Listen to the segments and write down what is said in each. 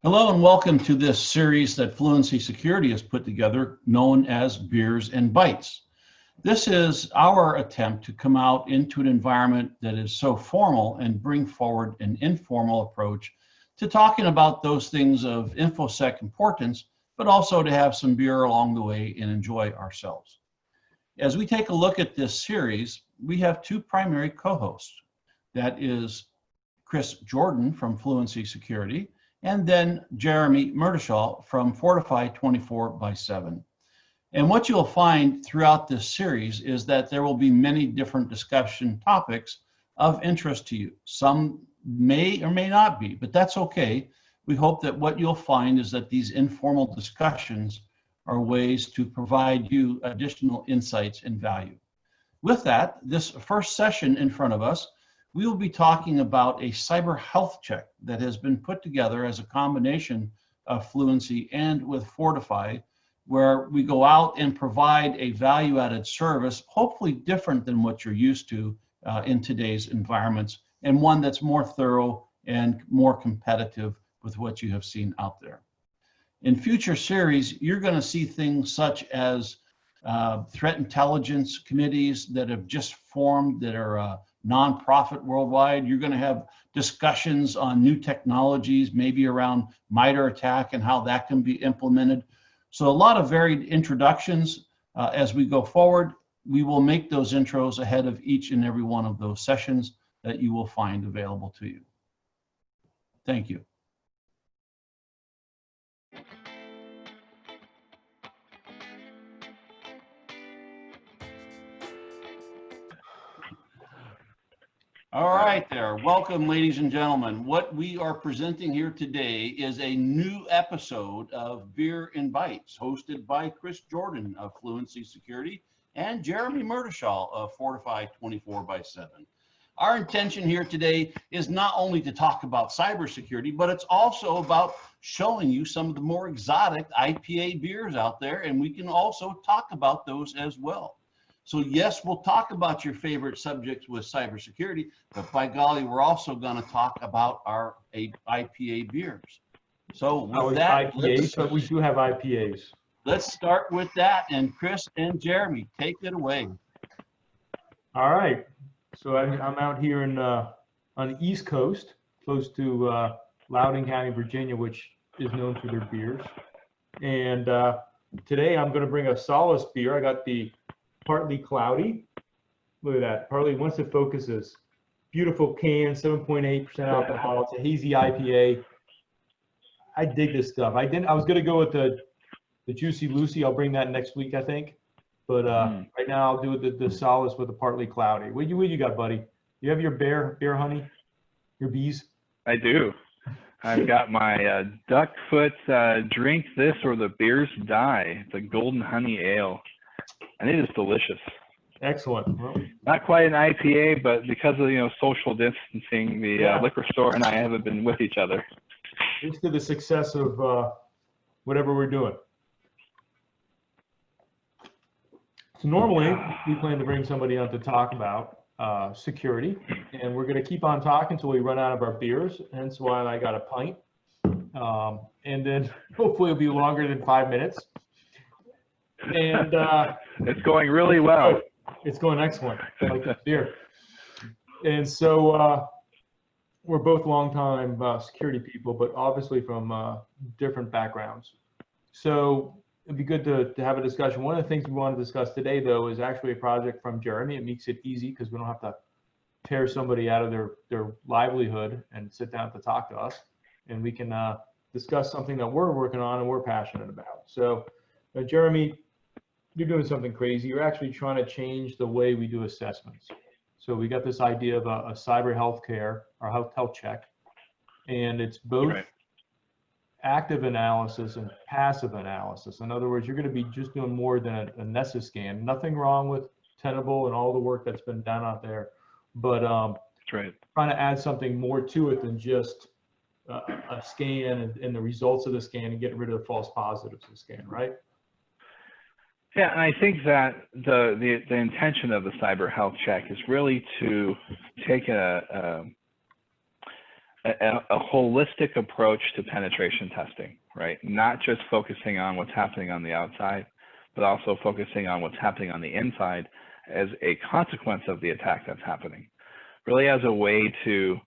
Hello and welcome to this series that Fluency Security has put together, known as Beers and Bytes. This is our attempt to come out into an environment that is so formal and bring forward an informal approach to talking about those things of InfoSec importance, but also to have some beer along the way and enjoy ourselves. As we take a look at this series, we have two primary co-hosts. That is Chris Jordan from Fluency Security, and then Jeremy Murtishaw from Fortify 24/7. And what you'll find throughout this series is that there will be many different discussion topics of interest to you. Some may or may not be, but that's okay. We hope that what you'll find is that these informal discussions are ways to provide you additional insights and value. With that, this first session in front of us, we will be talking about a cyber health check that has been put together as a combination of Fluency and with Fortify, where we go out and provide a value-added service, hopefully different than what you're used to in today's environments, and one that's more thorough and more competitive with what you have seen out there. In future series, you're going to see things such as threat intelligence committees that have just formed that are nonprofit worldwide. You're going to have discussions on new technologies, maybe around MITRE attack and how that can be implemented. So a lot of varied introductions as we go forward. We will make those intros ahead of each and every one of those sessions that you will find available to you. Thank you. All right there. Welcome, ladies and gentlemen. What we are presenting here today is a new episode of Beer and Bytes, hosted by Chris Jordan of Fluency Security and Jeremy Murtishaw of Fortify 24/7. Our intention here today is not only to talk about cybersecurity, but it's also about showing you some of the more exotic IPA beers out there, and we can also talk about those as well. So yes, we'll talk about your favorite subjects with cybersecurity, but by golly, we're also going to talk about our IPA beers. So with that, IPAs, but we do have IPAs. Let's start with that. And Chris and Jeremy, take it away. All right. So I'm out here on the East Coast, close to Loudoun County, Virginia, which is known for their beers. And today I'm going to bring a Solace beer. I got the Partly Cloudy. Look at that. Partly, once it focuses, beautiful can, 7.8% alcohol. It's a hazy IPA. I dig this stuff. I was gonna go with the Juicy Lucy. I'll bring that next week, I think. But right now I'll do the Solace with the Partly Cloudy. What you got, buddy? You have your bear honey, your bees? I do. I've got my Duckfoot Drink This or the Beers Die. It's a golden honey ale. And it is delicious. Excellent. Well, not quite an IPA, but because of social distancing, the liquor store and I haven't been with each other. Thanks to the success of whatever we're doing. So normally we plan to bring somebody on to talk about security, and we're going to keep on talking until we run out of our beers. Hence why I got a pint, and then hopefully it'll be longer than 5 minutes. And it's going really well. It's going excellent. I like that beer. And so we're both longtime security people, but obviously from different backgrounds. So it'd be good to have a discussion. One of the things we want to discuss today, though, is actually a project from Jeremy. It makes it easy because we don't have to tear somebody out of their livelihood and sit down to talk to us. And we can discuss something that we're working on and we're passionate about. So Jeremy, you're doing something crazy. You're actually trying to change the way we do assessments. So we got this idea of a cyber healthcare or health check, and it's both active analysis and passive analysis. In other words, you're going to be just doing more than a Nessus scan. Nothing wrong with Tenable and all the work that's been done out there, but that's right. Trying to add something more to it than just a scan and the results of the scan and get rid of the false positives of the scan, right? Yeah, and I think that the intention of the cyber health check is really to take a a holistic approach to penetration testing, right? Not just focusing on what's happening on the outside, but also focusing on what's happening on the inside as a consequence of the attack that's happening. Really as a way to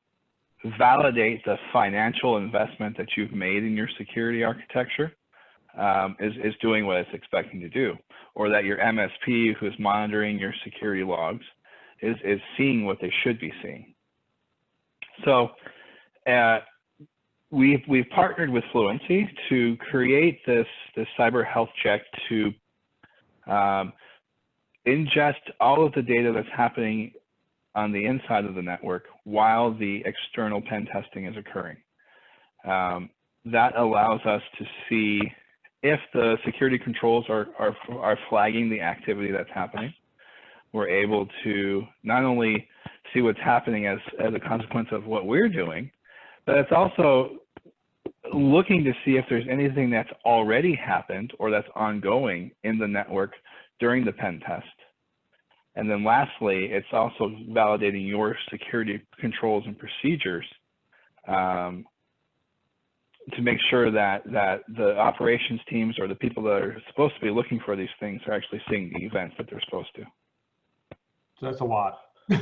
validate the financial investment that you've made in your security architecture is doing what it's expecting to do, or that your MSP who's monitoring your security logs is seeing what they should be seeing. So we've partnered with Fluency to create this cyber health check to ingest all of the data that's happening on the inside of the network while the external pen testing is occurring. That allows us to see if the security controls are flagging the activity that's happening. We're able to not only see what's happening as a consequence of what we're doing, but it's also looking to see if there's anything that's already happened or that's ongoing in the network during the pen test. And then lastly, it's also validating your security controls and procedures to make sure that the operations teams or the people that are supposed to be looking for these things are actually seeing the events that they're supposed to. So that's a lot. I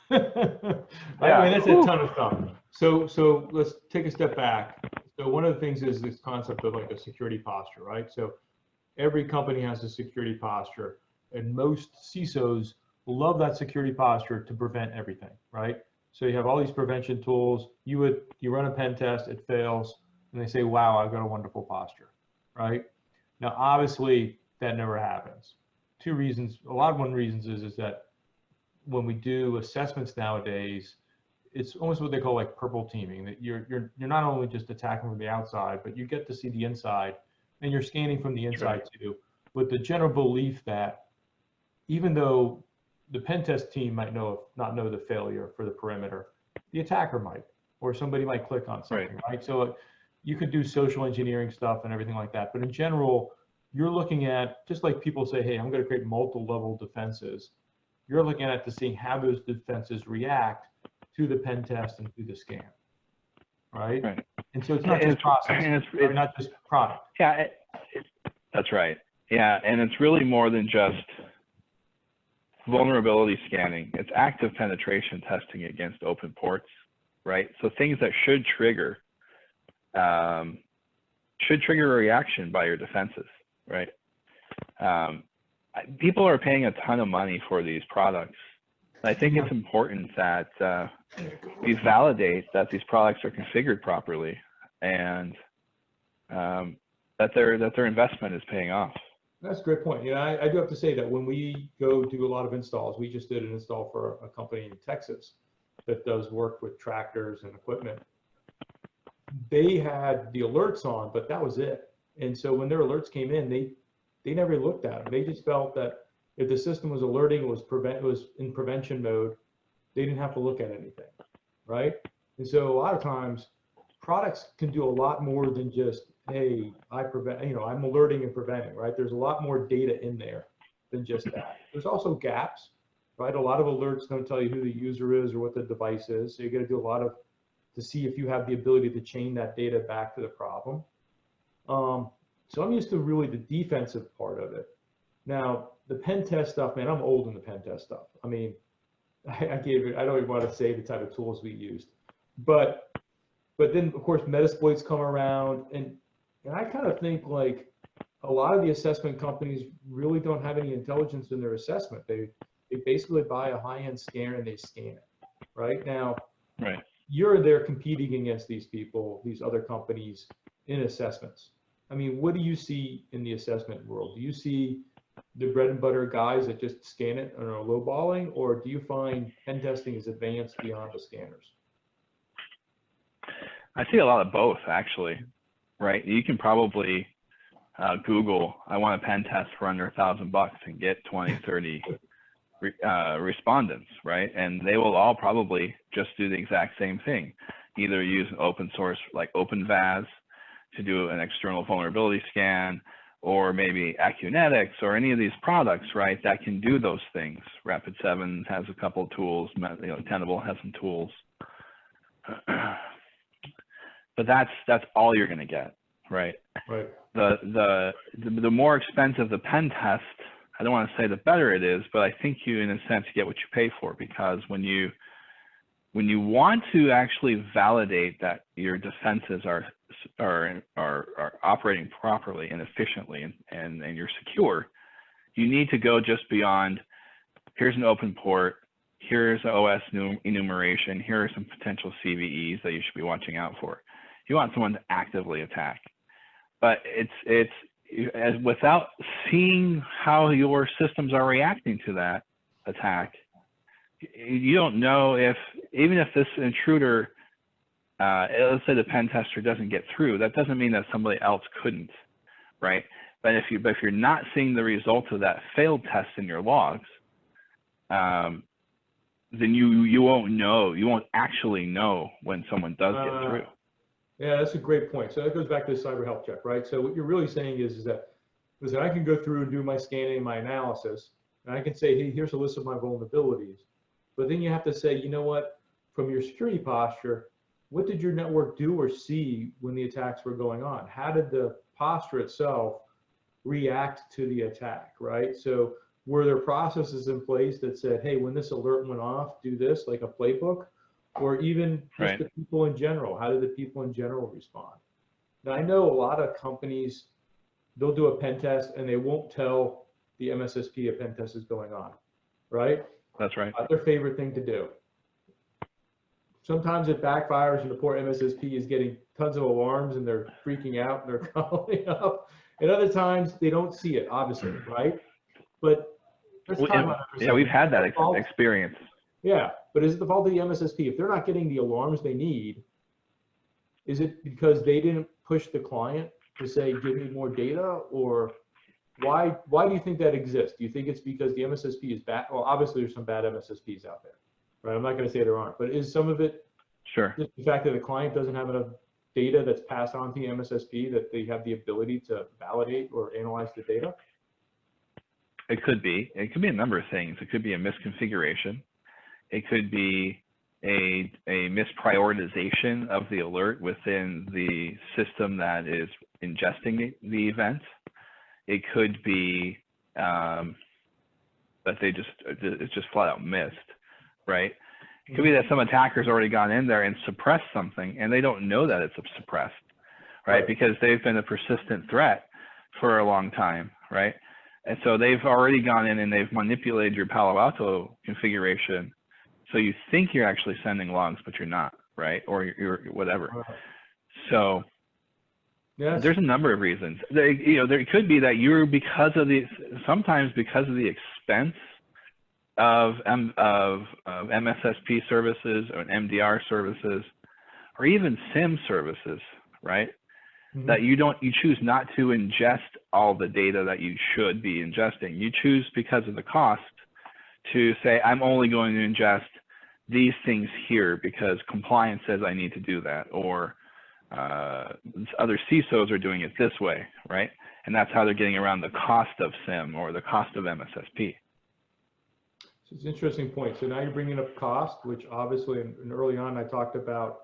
mean, that's a ton of stuff. So let's take a step back. So one of the things is this concept of like a security posture, right? So every company has a security posture, and most CISOs love that security posture to prevent everything, right? So you have all these prevention tools. You run a pen test, it fails, and they say, wow, I've got a wonderful posture, right? Now, obviously, that never happens. Two reasons. One reasons is that when we do assessments nowadays, it's almost what they call like purple teaming, that you're not only just attacking from the outside, but you get to see the inside, and you're scanning from the inside too, with the general belief that even though the pen test team might not know the failure for the perimeter, the attacker might, or somebody might click on something, right? So you could do social engineering stuff and everything like that, but in general, you're looking at, just like people say, hey, I'm going to create multiple level defenses, you're looking at to see how those defenses react to the pen test and to the scan, right? And so it's not just process, or not just product. Yeah, that's right. Yeah, and it's really more than just vulnerability scanning. It's active penetration testing against open ports, right? So things that should trigger a reaction by your defenses, right? People are paying a ton of money for these products. I think it's important that we validate that these products are configured properly and that their investment is paying off. That's a great point. Yeah, I do have to say that when we go do a lot of installs, we just did an install for a company in Texas that does work with tractors and equipment. They had the alerts on, but that was it. And so when their alerts came in, they never looked at them. They just felt that if the system was alerting, it was in prevention mode, they didn't have to look at anything, right? And so a lot of times, products can do a lot more than just, hey, I'm alerting and preventing, right? There's a lot more data in there than just that. There's also gaps, right? A lot of alerts don't tell you who the user is or what the device is. So you got to do a lot to see if you have the ability to chain that data back to the problem. So I'm used to really the defensive part of it. Now, the pen test stuff, man, I'm old in the pen test stuff. I mean, I don't even want to say the type of tools we used, but then of course Metasploits come around, and I kind of think like a lot of the assessment companies really don't have any intelligence in their assessment. They basically buy a high-end scanner and they scan it. Right now, you're there competing against these people, these other companies in assessments. I mean, what do you see in the assessment world? Do you see the bread and butter guys that just scan it and are lowballing, or do you find pen testing is advanced beyond the scanners? I see a lot of both, actually, right? You can probably Google, I want a pen test for under $1,000 and get 20, 30 respondents, right? And they will all probably just do the exact same thing. Either use an open source like OpenVAS to do an external vulnerability scan, or maybe Acunetics or any of these products, right, that can do those things. Rapid7 has a couple of tools, Tenable has some tools. but that's all you're going to get, right? Right. The more expensive the pen test, I don't want to say the better it is, but I think you, in a sense, get what you pay for, because when you want to actually validate that your defenses are operating properly and efficiently and you're secure, you need to go just beyond, here's an open port, here's the OS enumeration, here are some potential CVEs that you should be watching out for. You want someone to actively attack. But it's without seeing how your systems are reacting to that attack, you don't know if, even if this intruder, let's say the pen tester doesn't get through, that doesn't mean that somebody else couldn't, right? But if you're not seeing the results of that failed test in your logs, then you won't know, you won't actually know when someone does get through. Yeah, that's a great point. So that goes back to the cyber health check, right? So what you're really saying is that, listen, I can go through and do my scanning and my analysis, and I can say, hey, here's a list of my vulnerabilities. But then you have to say, you know what, from your security posture, what did your network do or see when the attacks were going on? How did the posture itself react to the attack, right? So were there processes in place that said, hey, when this alert went off, do this, like a playbook? Or even just the people in general, how did the people in general respond? Now, I know a lot of companies, they'll do a pen test and they won't tell the MSSP a pen test is going on, right? That's right. Not their favorite thing to do. Sometimes it backfires and the poor MSSP is getting tons of alarms and they're freaking out and they're calling up. And other times they don't see it, obviously, right? But let's talk about it. Yeah, we've had that experience. Yeah, but is it the fault of the MSSP? If they're not getting the alarms they need, is it because they didn't push the client to say, give me more data? Or why do you think that exists? Do you think it's because the MSSP is bad? Well, obviously there's some bad MSSPs out there, right? I'm not going to say there aren't, but is some of it just the fact that the client doesn't have enough data that's passed on to the MSSP that they have the ability to validate or analyze the data? It could be. It could be a number of things. It could be a misconfiguration. It could be a misprioritization of the alert within the system that is ingesting the event. It could be that it's just flat out missed, right? It could be that some attacker's already gone in there and suppressed something and they don't know that it's suppressed, right? Because they've been a persistent threat for a long time, right? And so they've already gone in and they've manipulated your Palo Alto configuration. So you think you're actually sending logs, but you're not, right? Or you're whatever. So there's a number of reasons. There could be that you're sometimes because of the expense of MSSP services or MDR services, or even SIM services, right? That you choose not to ingest all the data that you should be ingesting. You choose, because of the cost, to say, I'm only going to ingest these things here because compliance says I need to do that, or other CISOs are doing it this way, right? And that's how they're getting around the cost of SIM or the cost of MSSP. So it's an interesting point. So now you're bringing up cost, which obviously, and early on I talked about,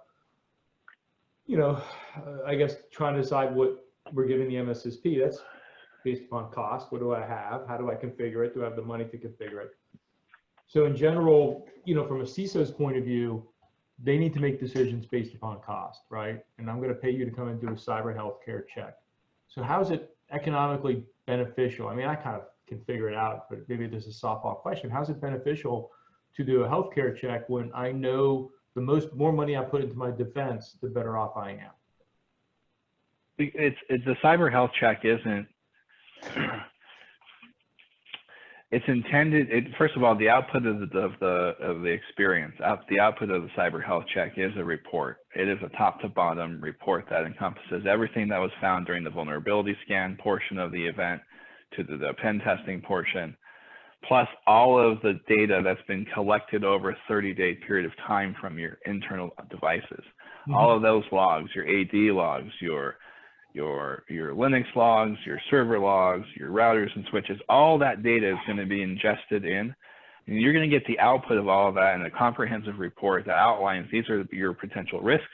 I guess trying to decide what we're giving the MSSP. That's based upon cost. What do I have? How do I configure it? Do I have the money to configure it? So in general, from a CISO's point of view, they need to make decisions based upon cost, right? And I'm going to pay you to come and do a cyber healthcare check. So how is it economically beneficial? I mean, I kind of can figure it out, but maybe this is a softball question. How's it beneficial to do a healthcare check when I know the more money I put into my defense, the better off I am? It's the cyber health check isn't. It's intended. First of all, the output of the experience, the output of the cyber health check is a report. It is a top to bottom report that encompasses everything that was found during the vulnerability scan portion of the event to the pen testing portion, plus all of the data that's been collected over a 30-day period of time from your internal devices. All of those logs, your AD logs, your Linux logs, your server logs, your routers and switches, all that data is going to be ingested in. And you're going to get the output of all of that in a comprehensive report that outlines these are your potential risks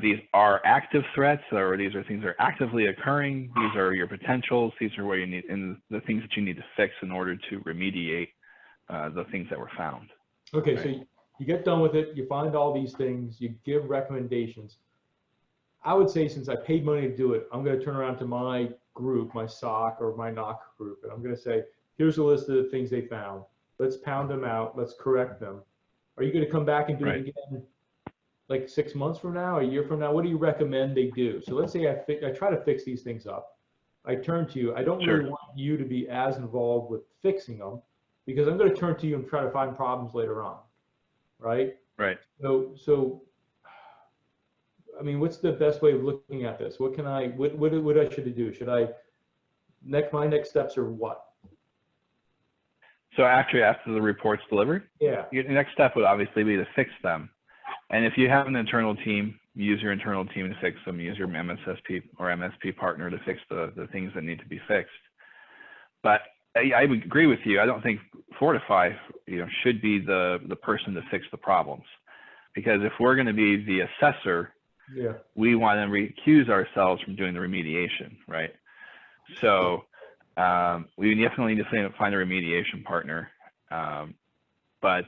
these are active threats, or these are things that are actively occurring. These are your potentials. These are where you need, and the things that you need to fix in order to remediate the things that were found. Okay, right? so you get done with it, you find all these things, you give recommendations. I would say, since I paid money to do it, I'm going to turn around to my group, my SOC or my NOC group, and I'm going to say, here's a list of the things they found. Let's pound them out. Let's correct them. Are you going to come back and do it again like 6 months from now, a year from now? What do you recommend they do? So let's say I try to fix these things up. I turn to you. I don't really want you to be as involved with fixing them, because I'm going to turn to you and try to find problems later on, right? Right. So I mean, what's the best way of looking at this? What can I, what I should do? Should I, my next steps are what? So after the report's delivered, Yeah. your next step would obviously be to fix them. And if you have an internal team, use your internal team to fix them. Use your MSSP or MSP partner to fix the things that need to be fixed. But I would agree with you. I don't think Fortify, should be the person to fix the problems, because if we're going to be the assessor, we want to recuse ourselves from doing the remediation, right? So we definitely need to find a remediation partner. But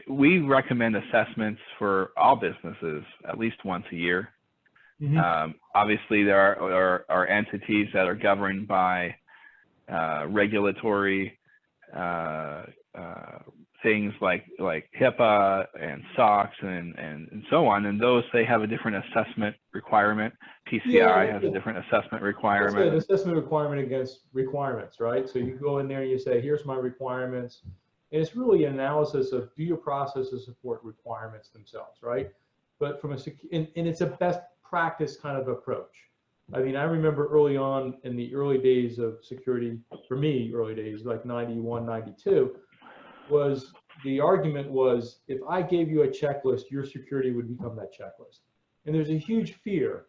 we recommend assessments for all businesses at least once a year. Mm-hmm. Obviously, there are entities that are governed by regulatory things like HIPAA and SOX and so on, and those, they have a different assessment requirement. PCI has a different assessment requirement. An assessment requirement against requirements, right? So you go in there and you say, here's my requirements, and it's really an analysis of, do your processes support requirements themselves, right? But from and it's a best practice kind of approach. I mean, I remember early on in the early days of security, for me, early days, like 91, 92, was the argument was, if I gave you a checklist, your security would become that checklist. And there's a huge fear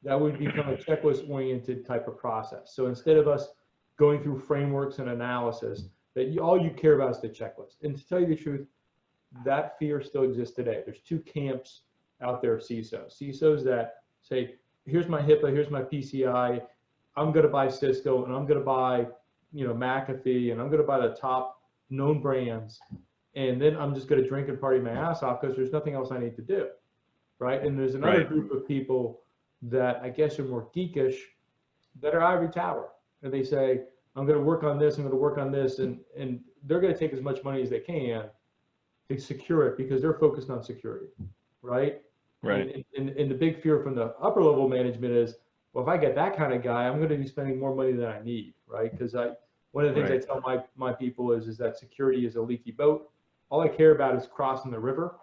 that would become a checklist-oriented type of process. So instead of us going through frameworks and analysis, that all you care about is the checklist. And to tell you the truth, that fear still exists today. There's two camps out there of CISOs. CISOs that say, here's my HIPAA, here's my PCI, I'm going to buy Cisco, and I'm going to buy, McAfee, and I'm going to buy the top known brands, and then I'm just going to drink and party my ass off because there's nothing else I need to do, right? And there's another group of people that I guess are more geekish, that are ivory tower, and they say, I'm going to work on this, I'm going to work on this, and they're going to take as much money as they can to secure it because they're focused on security, right? Right. And the big fear from the upper level management is, well, if I get that kind of guy, I'm going to be spending more money than I need, right? Because one of the things I tell my people is that security is a leaky boat. All I care about is crossing the river.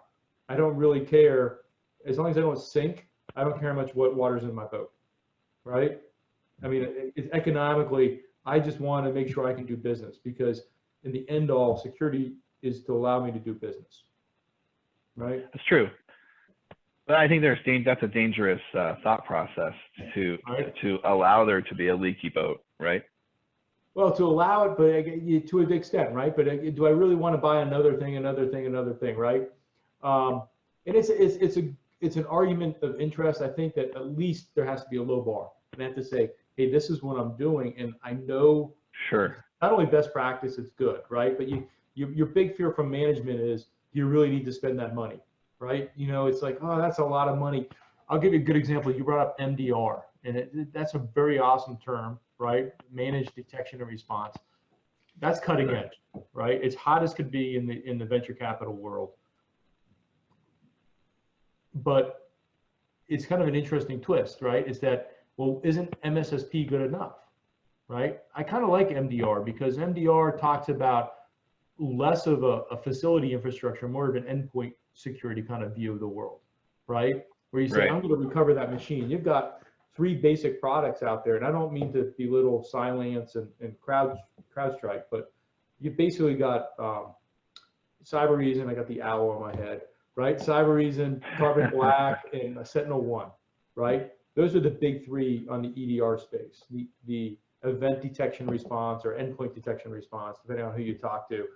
I don't really care, as long as I don't sink, I don't care how much water's in my boat, right? I mean, economically, I just want to make sure I can do business, because in the end all, security is to allow me to do business, right? That's true. But I think that's a dangerous thought process to allow there to be a leaky boat, right? Well, to allow it, but to an extent, right? But do I really want to buy another thing, right? And it's an argument of interest. I think that at least there has to be a low bar, and I have to say, hey, this is what I'm doing, and I know not only best practice, it's good, right? But your big fear from management is, do you really need to spend that money? Right? It's like, oh, that's a lot of money. I'll give you a good example. You brought up MDR, and that's a very awesome term, right? Managed detection and response. That's cutting edge, right? It's hot as could be in the venture capital world. But it's kind of an interesting twist, right? Is that, well, isn't MSSP good enough, right? I kind of like MDR because MDR talks about less of a facility infrastructure, more of an endpoint security kind of view of the world, right? Where you say, I'm going to recover that machine. You've got 3 basic products out there, and I don't mean to belittle Cylance and CrowdStrike, but you basically got CyberReason. I got the owl on my head, right? CyberReason, Carbon Black, and Sentinel-1, right? Those are the big 3 on the EDR space. The event detection response or endpoint detection response, depending on who you talk to,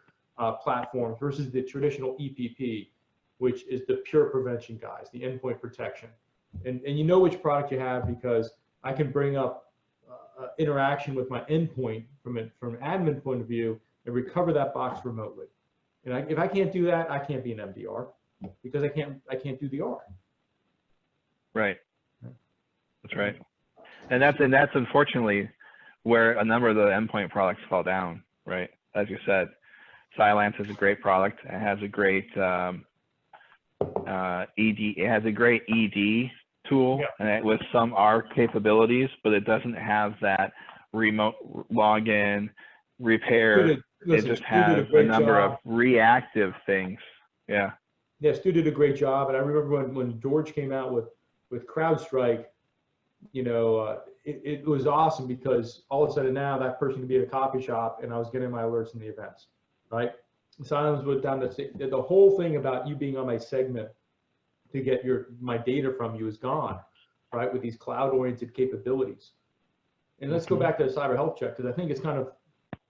platforms versus the traditional EPP. which is the pure prevention guys, the endpoint protection. And you know which product you have because I can bring up interaction with my endpoint from an admin point of view and recover that box remotely. And if I can't do that, I can't be an MDR because I can't do the R. Right. That's right. And that's unfortunately where a number of the endpoint products fall down, right? As you said, Cylance is a great product. It has a great it has a great ED tool, and with some R capabilities, but it doesn't have that remote login, repair. It just has a number of reactive things. Yeah. Yeah, Stu did a great job, and I remember when George came out with CrowdStrike, you know, it was awesome because all of a sudden now that person could be at a coffee shop and I was getting my alerts in the events, right? Silence went down the whole thing about you being on my segment to get my data from you is gone, right? With these cloud-oriented capabilities. And let's go back to the cyber health check because I think it's kind of,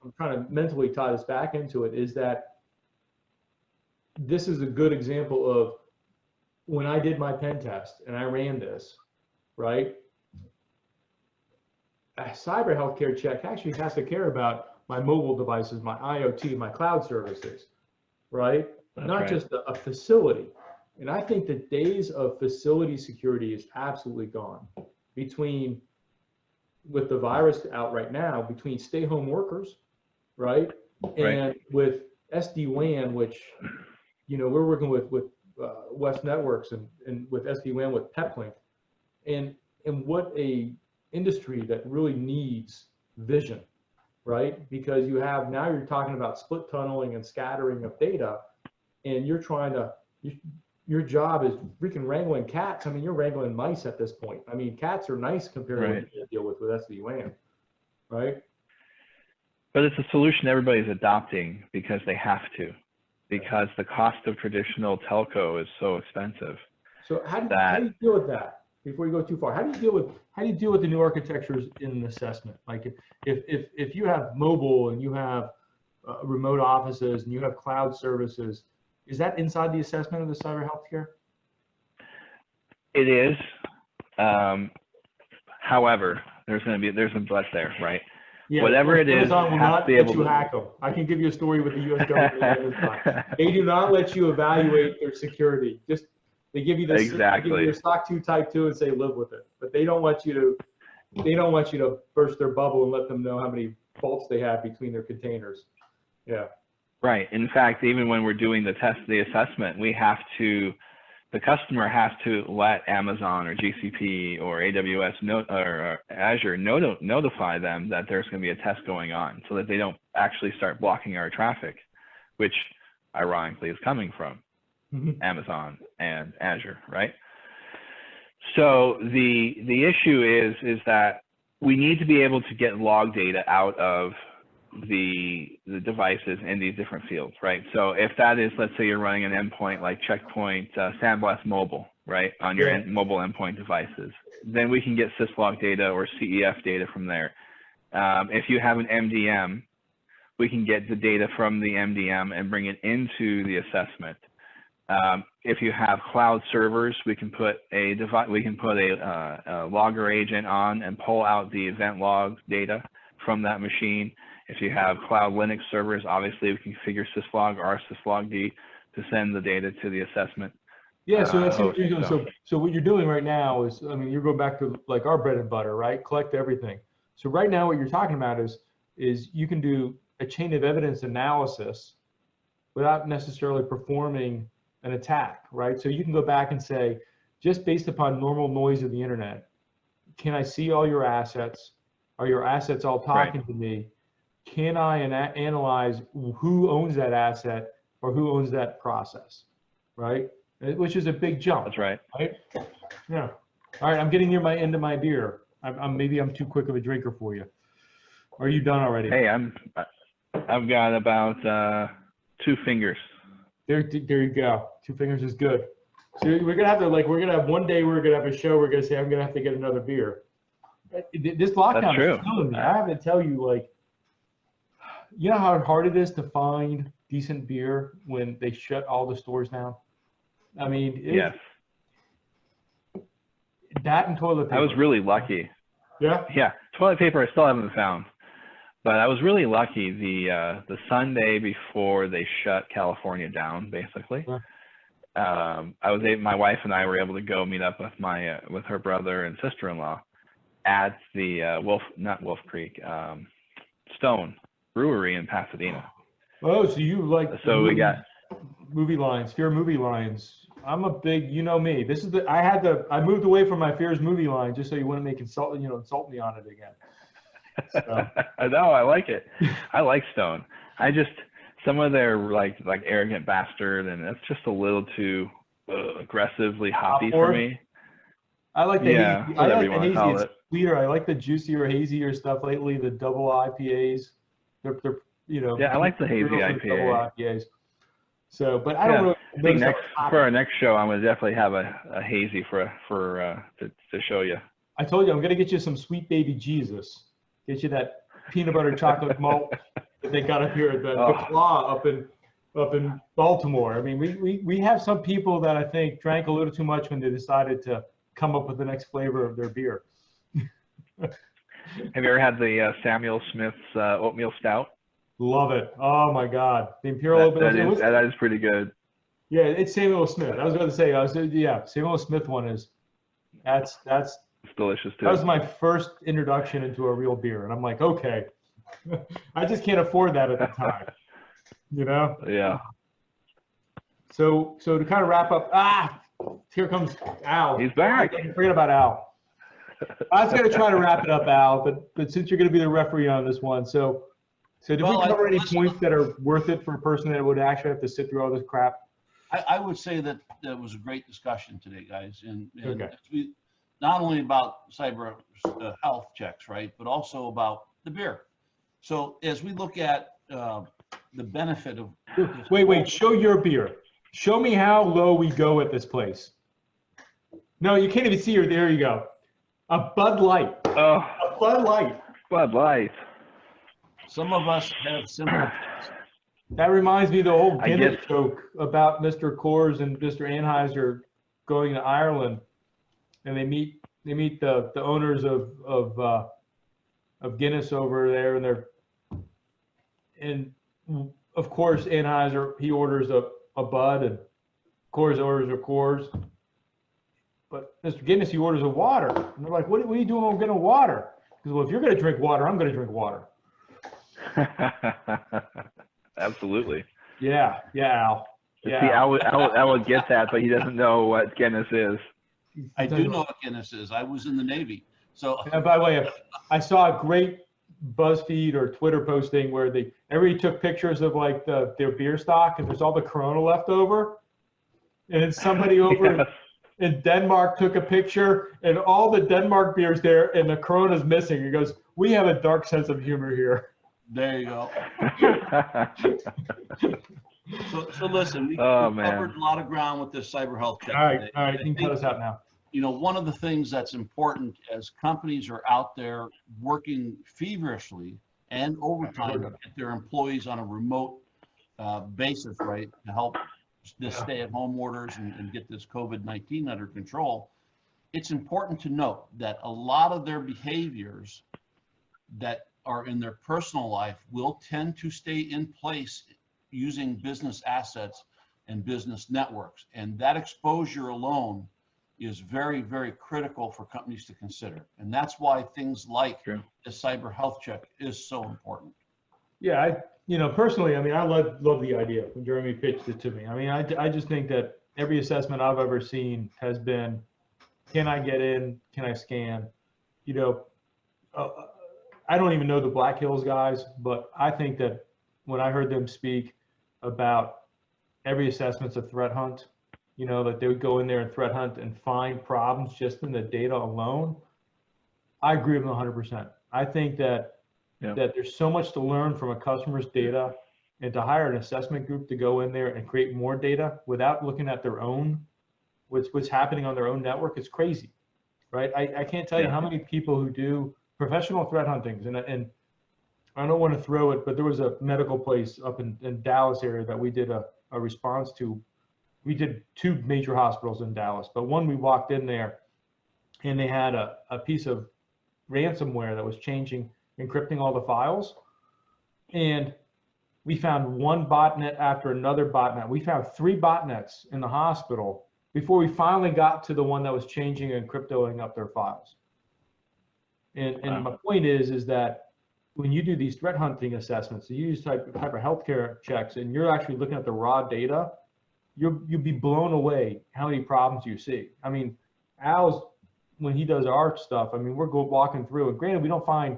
I'm trying to mentally tie this back into it, is that this is a good example of when I did my pen test and I ran this, right? A cyber healthcare check actually has to care about my mobile devices, my IoT, my cloud services, right? That's Not right. just a facility. And I think the days of facility security is absolutely gone. With the virus out right now, between stay-home workers, right? And with SD-WAN, which, you know, we're working with West Networks and with SD-WAN with Peplink, and what a industry that really needs vision, right? Because now you're talking about split tunneling and scattering of data, and you're trying to, your job is freaking wrangling cats. I mean, you're wrangling mice at this point. I mean, cats are nice compared to what you deal with SD-WAN, right? But it's a solution everybody's adopting because they have to, because the cost of traditional telco is so expensive. So how do you deal with that? Before you go too far, how do you deal with the new architectures in an assessment? Like if you have mobile and you have remote offices and you have cloud services, is that inside the assessment of the cyber healthcare? It is. However, there's some but there, right? Yeah, whatever it is, Amazon will not let you to hack them. I can give you a story with the U.S. government. They do not let you evaluate their security. They give you this exactly. They give you a SOC 2 Type 2 and say live with it, but they don't want you to burst their bubble and let them know how many faults they have between their containers. Yeah. Right. In fact, even when we're doing the assessment, the customer has to let Amazon or GCP or AWS or Azure notify them that there's going to be a test going on, so that they don't actually start blocking our traffic, which ironically is coming from Amazon and Azure, right? So the issue is that we need to be able to get log data out of the devices in these different fields, right? So if that is, let's say you're running an endpoint like Checkpoint Sandblast Mobile, right, on your mobile endpoint devices, then we can get syslog data or CEF data from there. If you have an MDM, we can get the data from the MDM and bring it into the assessment. If you have cloud servers, we can put a logger agent on and pull out the event log data from that machine. If you have cloud Linux servers, obviously we can configure syslog or syslogd to send the data to the assessment. Yeah, so that's what you're doing. So what you're doing right now is, I mean, you're going back to like our bread and butter, right? Collect everything. So right now what you're talking about is you can do a chain of evidence analysis without necessarily performing an attack, right? So you can go back and say, just based upon normal noise of the internet, can I see all your assets? Are your assets all talking to me? Can I analyze who owns that asset or who owns that process, right? Which is a big jump. That's right. Right? Yeah. All right, I'm getting near my end of my beer. Maybe I'm too quick of a drinker for you. Are you done already? Hey, I've got about 2 fingers. There you go. 2 fingers is good. So we're gonna have one day we're gonna have a show. We're gonna say I'm gonna have to get another beer. This lockdown is killing me. I have to tell you, like, you know how hard it is to find decent beer when they shut all the stores down? I mean, Yes. that and toilet paper. I was really lucky. Yeah. Yeah, toilet paper I still haven't found, but I was really lucky. The Sunday before they shut California down, basically, my wife and I were able to go meet up with with her brother and sister-in-law at the not Wolf Creek, Stone Brewery in Pasadena. Oh, so you like? So we got movie lines, Fear movie lines. I'm a big, you know me. This is I moved away from my Fears movie line just so you wouldn't insult me on it again. So. No, I like it. I like Stone. Some of their like arrogant bastard, and that's just a little too aggressively hoppy for me. I like the hazy, whatever you want to call it. Sweeter. I like the juicier, hazier stuff lately. The double IPAs. They're Yeah, I like the hazy IPA. Double IPAs. So, but I don't really. I think for our next show, I'm gonna definitely have a hazy to show you. I told you I'm gonna get you some Sweet Baby Jesus. Get you that peanut butter chocolate malt that they got up here at the Claw up in Baltimore. I mean, we have some people that I think drank a little too much when they decided to come up with the next flavor of their beer. Have you ever had the Samuel Smith's oatmeal stout? Love it. Oh my God. The Imperial oatmeal. That is pretty good. Yeah, it's Samuel Smith. I was going to say, Samuel Smith one is, that's it's delicious too. That was my first introduction into a real beer. And I'm like, okay, I just can't afford that at the time, Yeah. So to kind of wrap up, here comes Al. He's back. Forget about Al. I was going to try to wrap it up, Al, but since you're going to be the referee on this one, so did we cover any points that are worth it for a person that would actually have to sit through all this crap? I would say that was a great discussion today, guys, and okay. Not only about cyber health checks, right, but also about the beer. So as we look at the benefit of wait, show your beer. Show me how low we go at this place. No, you can't even see her. There you go. A Bud Light. Oh, a Bud Light. Bud Light. Some of us have similar. That reminds me of the old Guinness joke about Mr. Coors and Mr. Anheuser going to Ireland, and they meet the owners of Guinness over there, and of course Anheuser, he orders a Bud, and Coors orders a Coors, but Mr. Guinness, he orders a water, and they're like, what are you doing? I'm getting water. Because, well, if you're going to drink water, I'm going to drink water. Absolutely. Yeah, Al. Yeah. See, I would get that, but he doesn't know what Guinness is. I do know what Guinness is. I was in the Navy. So. And by the way, I saw a great BuzzFeed or Twitter posting where everybody took pictures of like their beer stock, and there's all the Corona left over, and somebody over in Denmark took a picture, and all the Denmark beers there, and the Corona's missing. He goes, "We have a dark sense of humor here." There you go. So listen, we covered a lot of ground with this cyber health check. All right, you can cut us out now. One of the things that's important as companies are out there working feverishly and overtime to get their employees on a remote basis, right, to help the stay-at-home orders and get this COVID-19 under control, it's important to note that a lot of their behaviors that are in their personal life will tend to stay in place using business assets and business networks. And that exposure alone is very, very critical for companies to consider. And that's why things like the cyber health check is so important. Yeah, personally, I love the idea when Jeremy pitched it to me. I just think that every assessment I've ever seen has been, can I get in? Can I scan? I don't even know the Black Hills guys, but I think that when I heard them speak about every assessment's a threat hunt, that they would go in there and threat hunt and find problems just in the data alone, I agree with them 100%. I think that there's so much to learn from a customer's data, and to hire an assessment group to go in there and create more data without looking at their own, what's happening on their own network is crazy, right? I can't tell you how many people who do professional threat huntings, and I don't want to throw it, but there was a medical place up in Dallas area that we did a response to. we did 2 major hospitals in Dallas, but one we walked in there and they had a piece of ransomware that was encrypting all the files. And we found one botnet after another botnet. We found 3 botnets in the hospital before we finally got to the one that was changing and cryptoing up their files. And my point is that when you do these threat hunting assessments, you use type of healthcare checks, and you're actually looking at the raw data, you'd be blown away how many problems you see. I mean, Al's, when he does our stuff, I mean, we're walking through, and granted, we don't find,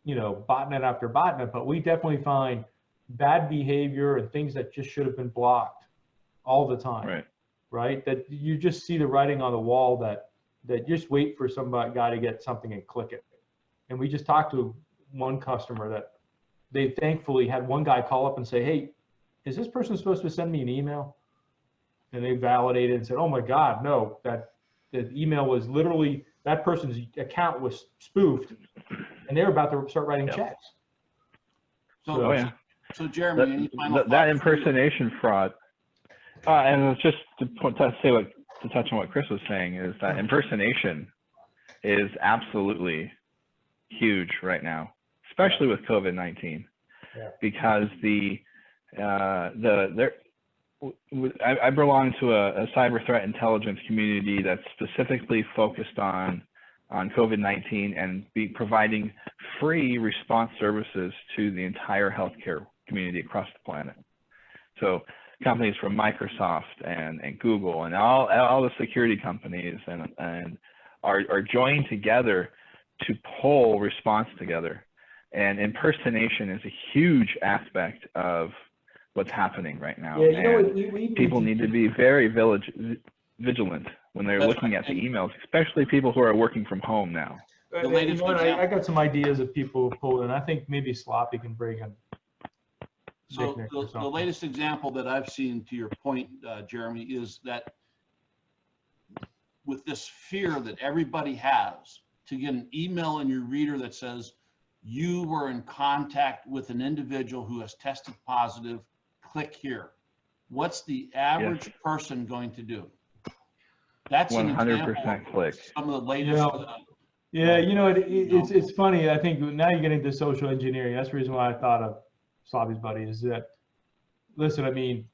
you know, botnet after botnet, but we definitely find bad behavior and things that just should have been blocked all the time. Right? That you just see the writing on the wall that just wait for guy to get something and click it. And we just talked to one customer that they thankfully had one guy call up and say, hey, is this person supposed to send me an email? And they validated and said, oh my God, no, that the email was literally, that person's account was spoofed and they were about to start writing checks. So Jeremy, any final thoughts? That impersonation fraud, and just to touch on what Chris was saying, is that impersonation is absolutely huge right now, especially with COVID-19, because I belong to a cyber threat intelligence community that's specifically focused on COVID-19 and providing free response services to the entire healthcare community across the planet. So companies from Microsoft and Google and all the security companies and are joined together to pull response together. And impersonation is a huge aspect of what's happening right now. Yeah, you know what, people need to be very vigilant when they're looking at the emails, especially people who are working from home now. You know what, I got some ideas of people who pull in. I think maybe Sloppy can bring in. So the latest example that I've seen, to your point, Jeremy, is that with this fear that everybody has to get an email in your reader that says you were in contact with an individual who has tested positive, click here. What's the average person going to do? That's 100% click. Some of the latest. Yeah, you know, it's funny. I think now you're getting into social engineering. That's the reason why I thought of Sloppy's buddy is that, listen, I mean,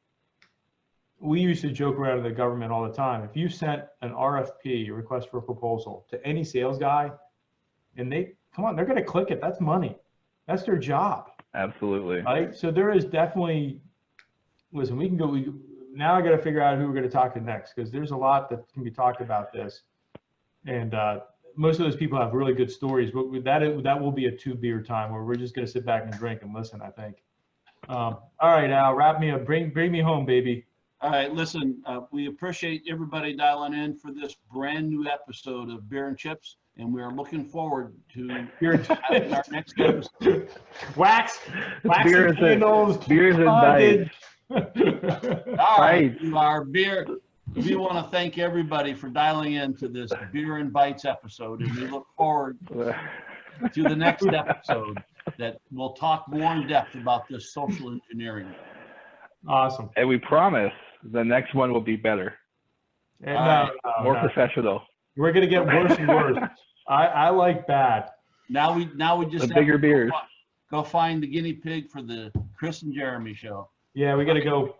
we used to joke around in the government all the time. If you sent an RFP, a request for a proposal, to any sales guy, and come on, they're going to click it. That's money. That's their job. Absolutely. Right. So there is definitely, listen, we can go, now I got to figure out who we're going to talk to next, because there's a lot that can be talked about this. And most of those people have really good stories, but that will be a 2-beer time where we're just going to sit back and drink and listen, I think. All right, Al, wrap me up. Bring me home, baby. All right, listen, we appreciate everybody dialing in for this brand new episode of Beer and Chips, and we are looking forward to our next episode. Wax beers and bites. All right, our beer. We want to thank everybody for dialing in to this Beer and Bites episode, and we look forward to the next episode that will talk more in depth about this social engineering. Awesome. And we promise the next one will be better. And more professional. We're gonna get worse and worse. I like bad. Now we just the bigger beers. Go find the guinea pig for the Chris and Jeremy show. Yeah, we gotta go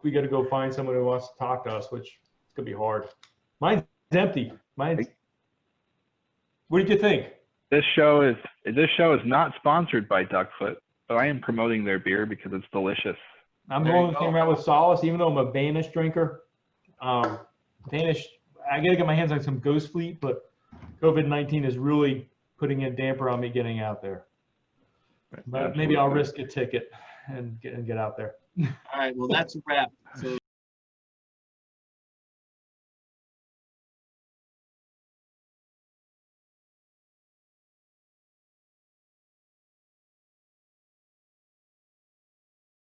find someone who wants to talk to us, which is gonna be hard. Mine's empty. What did you think? This show is not sponsored by Duckfoot, but I am promoting their beer because it's delicious. I'm going the same route with Solace, even though I'm a Danish drinker. Danish, I gotta get my hands on some Ghost Fleet, but COVID-19 is really putting a damper on me getting out there. But maybe I'll risk a ticket and get out there. All right, well, that's a wrap. So